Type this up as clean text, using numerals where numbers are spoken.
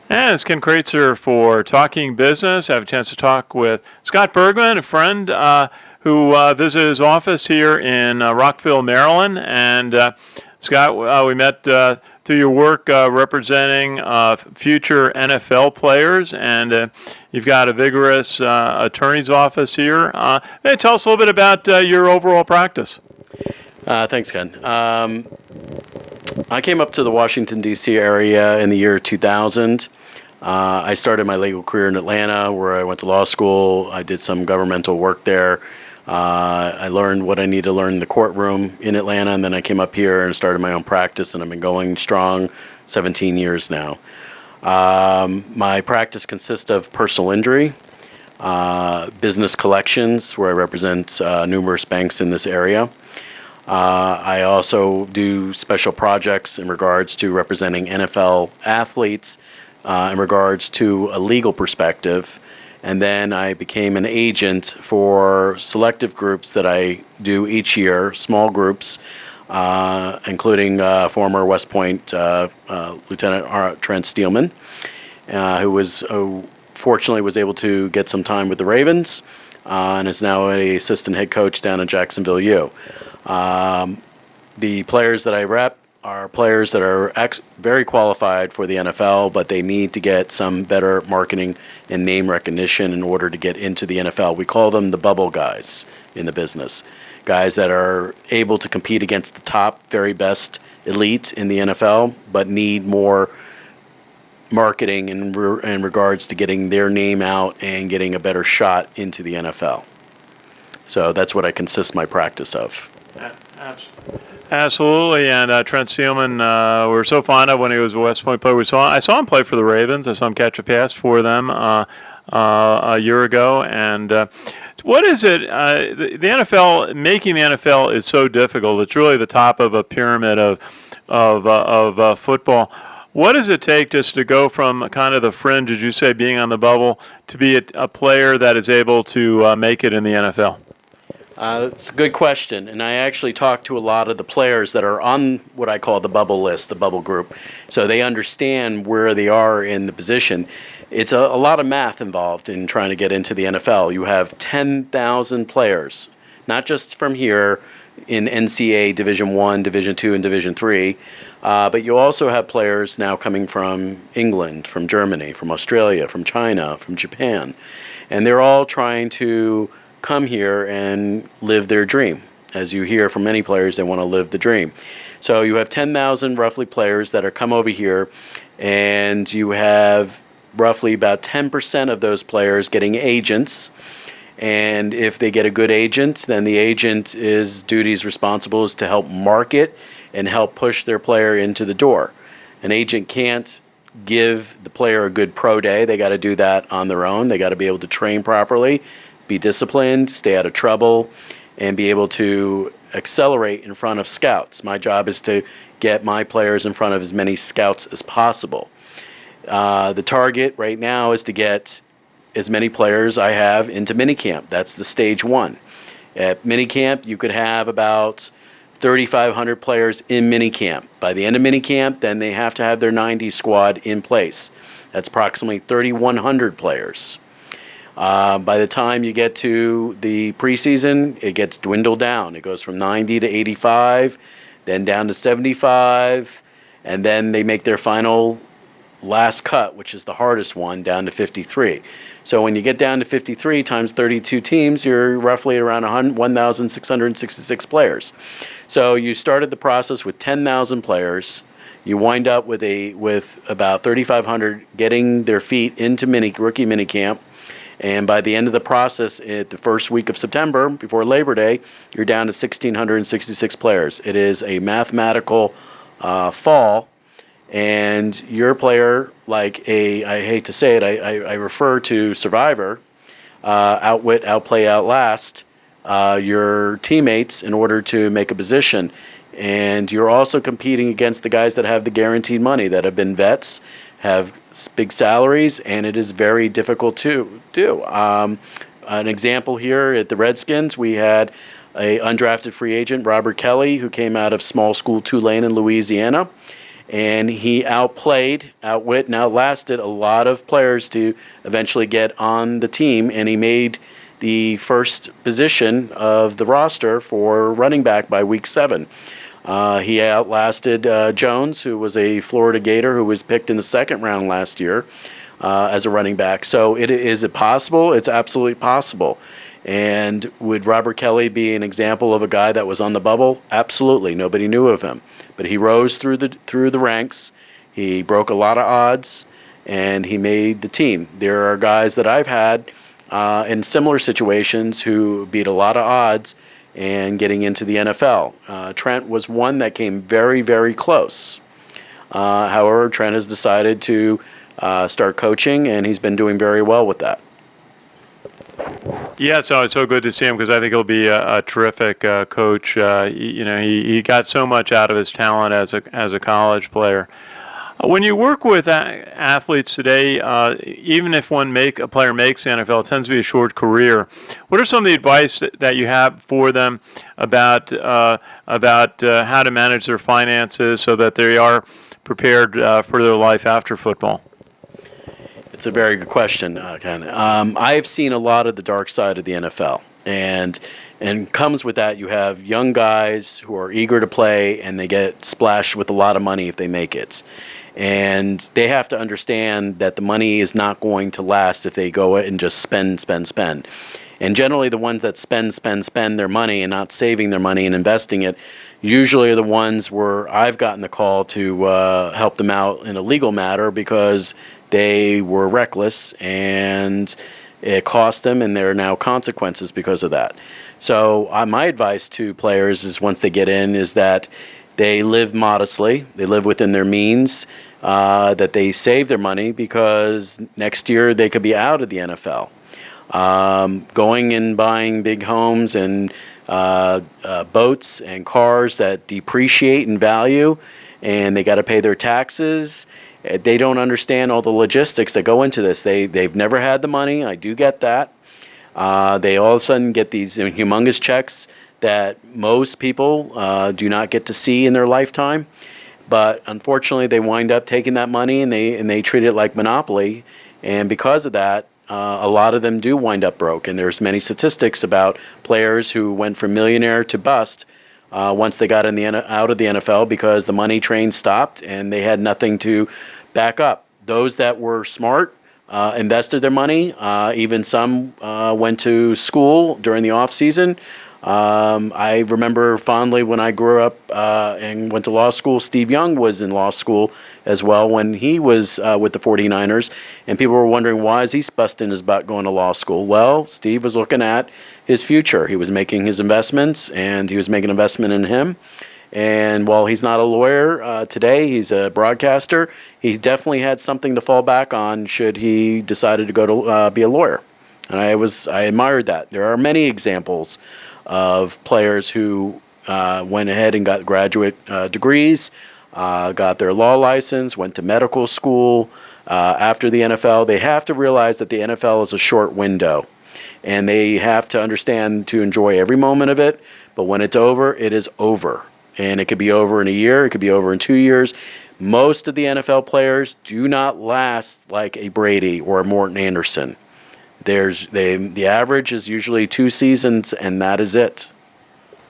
And it's Ken Kreitzer for Talking Business. I have a chance to talk with Scott Bergman, a friend who visited his office here in Rockville, Maryland. And Scott, we met through your work representing future NFL players, and you've got a vigorous attorney's office here. Hey, tell us a little bit about your overall practice. Thanks, Ken. I came up to the Washington, D.C. area in the year 2000. I started my legal career in Atlanta, where I went to law school. I did some governmental work there. I learned what I need to learn in the courtroom in Atlanta, and then I came up here and started my own practice, and I've been going strong 17 years now. My practice consists of personal injury, business collections, where I represent numerous banks in this area. I also do special projects in regards to representing NFL athletes in regards to a legal perspective. And then I became an agent for selective groups that I do each year, small groups, including former West Point Lieutenant Trent Steelman, who fortunately was able to get some time with the Ravens and is now an assistant head coach down in Jacksonville U. The players that I rep are players that are very qualified for the NFL, but they need to get some better marketing and name recognition in order to get into the NFL. We call them the bubble guys in the business. Guys that are able to compete against the top, very best elite in the NFL, but need more marketing in regards to getting their name out and getting a better shot into the NFL. So that's what I consist my practice of. Absolutely, and Trent Steelman, we were so fond of when he was a West Point player. I saw him play for the Ravens. I saw him catch a pass for them a year ago. And what is it? The NFL, making the NFL is so difficult. It's really the top of a pyramid of football. What does it take just to go from kind of the fringe, as you say, being on the bubble, to be a player that is able to make it in the NFL? It's a good question, and I actually talked to a lot of the players that are on what I call the bubble list, the bubble group, so they understand where they are in the position. It's a lot of math involved in trying to get into the NFL. You have 10,000 players, not just from here in NCAA Division I, Division II, and Division III, but you also have players now coming from England, from Germany, from Australia, from China, from Japan, and they're all trying to come here and live their dream. As you hear from many players, they want to live the dream. So you have 10,000 roughly players that are come over here, and you have roughly about 10% of those players getting agents. And if they get a good agent, then the agent's duties responsible is to help market and help push their player into the door. An agent can't give the player a good pro day. They got to do that on their own. They got to be able to train properly, be disciplined, stay out of trouble, and be able to accelerate in front of scouts. My job is to get my players in front of as many scouts as possible. The target right now is to get as many players I have into minicamp. That's the stage one. At minicamp, you could have about 3,500 players in minicamp. By the end of minicamp, then they have to have their 90 squad in place. That's approximately 3,100 players. By the time you get to the preseason, it gets dwindled down. It goes from 90 to 85, then down to 75, and then they make their final last cut, which is the hardest one, down to 53. So when you get down to 53 times 32 teams, you're roughly around 1,666 players. So you started the process with 10,000 players. You wind up with about 3,500 getting their feet into rookie minicamp. And by the end of the process, the first week of September, before Labor Day, you're down to 1,666 players. It is a mathematical fall, and your player, like I hate to say it, I refer to Survivor, outwit, outplay, outlast your teammates in order to make a position. And you're also competing against the guys that have the guaranteed money, that have been vets, have big salaries, and it is very difficult to do. An example here at the Redskins, we had a undrafted free agent, Robert Kelly, who came out of small school Tulane in Louisiana. and he outwit, and outlasted a lot of players to eventually get on the team, and he made the first position of the roster for running back by week 7. He outlasted Jones, who was a Florida Gator who was picked in the 2nd round last year as a running back. So is it possible? It's absolutely possible. And would Robert Kelly be an example of a guy that was on the bubble? Absolutely. Nobody knew of him. But he rose through the ranks. He broke a lot of odds, and he made the team. There are guys that I've had in similar situations who beat a lot of odds and getting into the NFL. Trent was one that came very, very close. However, Trent has decided to start coaching, and he's been doing very well with that. Yeah, so it's so good to see him because I think he'll be a terrific coach. He got so much out of his talent as a college player. When you work with athletes today, even if a player makes the NFL, it tends to be a short career. What are some of the advice that you have for them about how to manage their finances so that they are prepared for their life after football? It's a very good question, Ken. I've seen a lot of the dark side of the NFL, and comes with that you have young guys who are eager to play, and they get splashed with a lot of money if they make it. And they have to understand that the money is not going to last if they go and just spend. And generally the ones that spend their money and not saving their money and investing it usually are the ones where I've gotten the call to help them out in a legal matter because they were reckless and it cost them, and there are now consequences because of that. So my advice to players is once they get in is that they live modestly, they live within their means, that they save their money because next year they could be out of the NFL. Going and buying big homes and boats and cars that depreciate in value, and they got to pay their taxes. They don't understand all the logistics that go into this. They've never had the money. I do get that. They all of a sudden get these humongous checks that most people do not get to see in their lifetime. But unfortunately, they wind up taking that money and they treat it like monopoly. And because of that, a lot of them do wind up broke. And there's many statistics about players who went from millionaire to bust once they got out of the NFL because the money train stopped and they had nothing to back up. Those that were smart invested their money. Even some went to school during the off season. I remember fondly when I grew up and went to law school, Steve Young was in law school as well when he was with the 49ers, and people were wondering why is he busting his butt going to law school. Well, Steve was looking at his future. He was making his investments, and he was making an investment in him. And while he's not a lawyer today, he's a broadcaster, he definitely had something to fall back on should he decided to go to be a lawyer. And I admired that. There are many examples of players who went ahead and got graduate degrees, got their law license, went to medical school after the NFL. They have to realize that the NFL is a short window, and they have to understand to enjoy every moment of it. But when it's over, it is over. And it could be over in a year, it could be over in 2 years. Most of the NFL players do not last like a Brady or a Morton Anderson. The average is usually 2 seasons, and that is it.